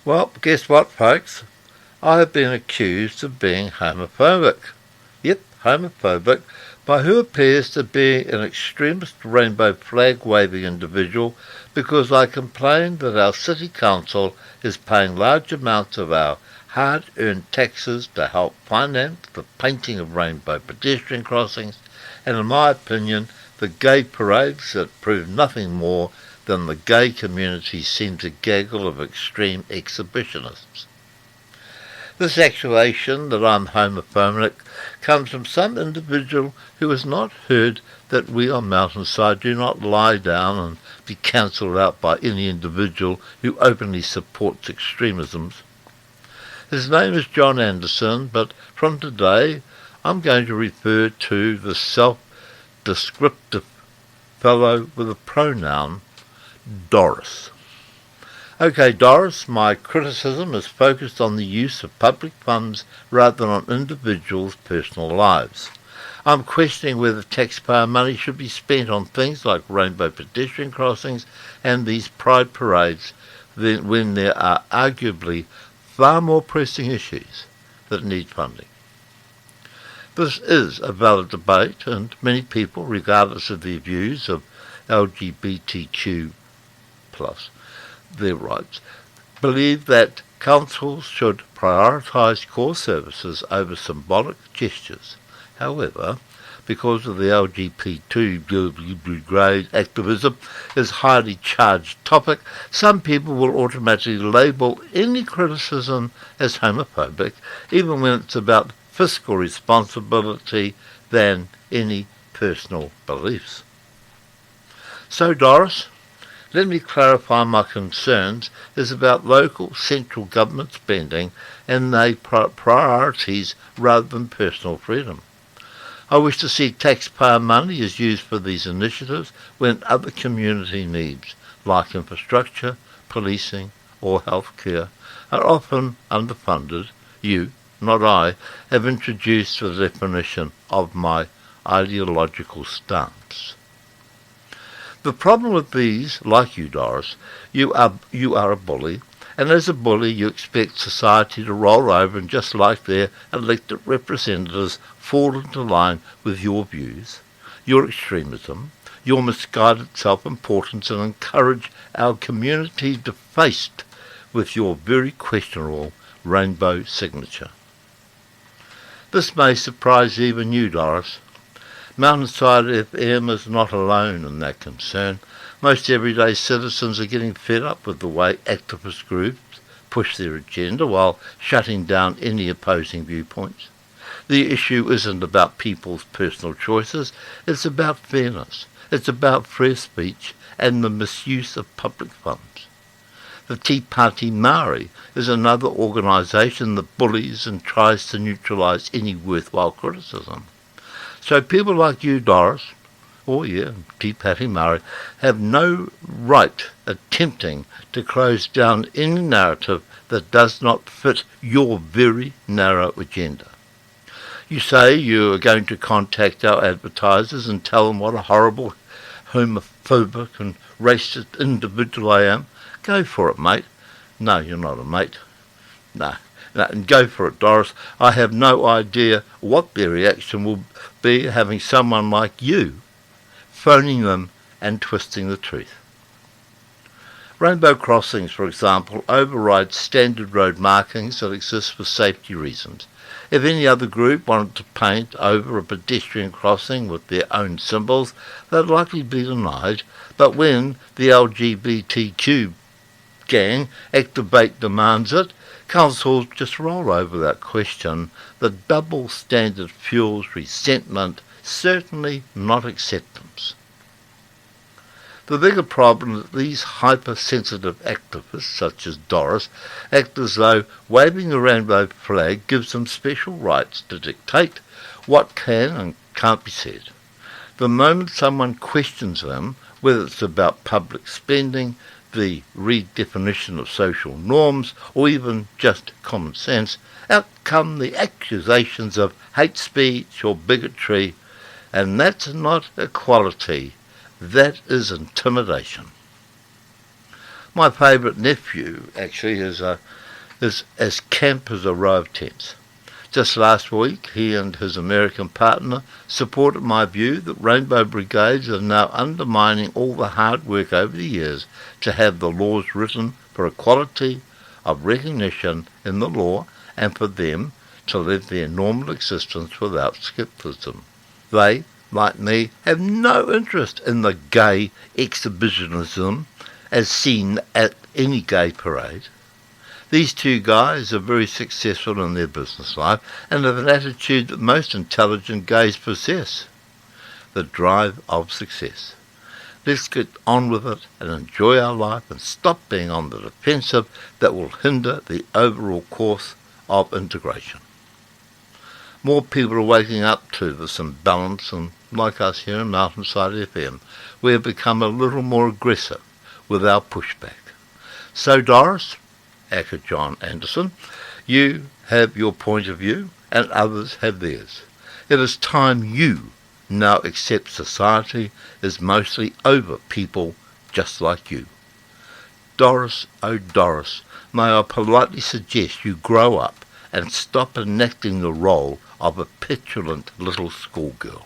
Well, guess what, folks? I have been accused of being homophobic. Yep, homophobic, by who appears to be an extremist rainbow flag waving individual because I complained that our city council is paying large amounts of our hard-earned taxes to help finance the painting of rainbow pedestrian crossings, and in my opinion, the gay parades that prove nothing more than the gay community seems a gaggle of extreme exhibitionists. This accusation that I'm homophobic comes from some individual who has not heard that we on Mountainside do not lie down and be cancelled out by any individual who openly supports extremisms. His name is John Anderson, but from today I'm going to refer to the self-descriptive fellow with a pronoun, Doris. Okay, Doris, my criticism is focused on the use of public funds rather than on individuals' personal lives. I'm questioning whether taxpayer money should be spent on things like rainbow pedestrian crossings and these pride parades when there are arguably far more pressing issues that need funding. This is a valid debate, and many people, regardless of their views of LGBTQ+, their rights, believe that councils should prioritise core services over symbolic gestures. However, because of the LGBT grade activism is a highly charged topic, some people will automatically label any criticism as homophobic, even when it's about fiscal responsibility than any personal beliefs. So, Doris, let me clarify my concerns is about local central government spending and their priorities rather than personal freedom. I wish to see taxpayer money is used for these initiatives when other community needs, like infrastructure, policing, or healthcare, are often underfunded. You, not I, have introduced the definition of my ideological stance. The problem with these, like you, Doris, you are a bully, and as a bully you expect society to roll over and just like their elected representatives fall into line with your views, your extremism, your misguided self-importance, and encourage our community defaced with your very questionable rainbow signature. This may surprise even you, Doris. Mountainside FM is not alone in that concern. Most everyday citizens are getting fed up with the way activist groups push their agenda while shutting down any opposing viewpoints. The issue isn't about people's personal choices, it's about fairness. It's about free speech and the misuse of public funds. The Tea Party Maori is another organisation that bullies and tries to neutralise any worthwhile criticism. So people like you, Doris, Tea Party Maori, have no right attempting to close down any narrative that does not fit your very narrow agenda. You say you are going to contact our advertisers and tell them what a horrible, homophobic and racist individual I am. Go for it, mate. No, you're not a mate. No, and go for it, Doris. I have no idea what their reaction will be having someone like you phoning them and twisting the truth. Rainbow crossings, for example, override standard road markings that exist for safety reasons. If any other group wanted to paint over a pedestrian crossing with their own symbols, they'd likely be denied, but when the LGBTQ gang activate demands it, councils just roll over that question. The double standard fuels resentment, certainly not acceptance. The bigger problem is that these hypersensitive activists, such as Doris, act as though waving the rainbow flag gives them special rights to dictate what can and can't be said. The moment someone questions them, whether it's about public spending, the redefinition of social norms, or even just common sense, out come the accusations of hate speech or bigotry, and that's not equality, that is intimidation. My favourite nephew, actually, is as camp as a row of tents. Just last week, he and his American partner supported my view that rainbow brigades are now undermining all the hard work over the years to have the laws written for equality of recognition in the law and for them to live their normal existence without scepticism. They, like me, have no interest in the gay exhibitionism as seen at any gay parade. These two guys are very successful in their business life and have an attitude that most intelligent gays possess, the drive of success. Let's get on with it and enjoy our life and stop being on the defensive that will hinder the overall course of integration. More people are waking up to this imbalance, and like us here in Mountainside FM, we have become a little more aggressive with our pushback. So Doris, aka John Anderson, you have your point of view and others have theirs. It is time you now accept society is mostly over people just like you. Doris, oh Doris, may I politely suggest you grow up and stop enacting the role of a petulant little schoolgirl.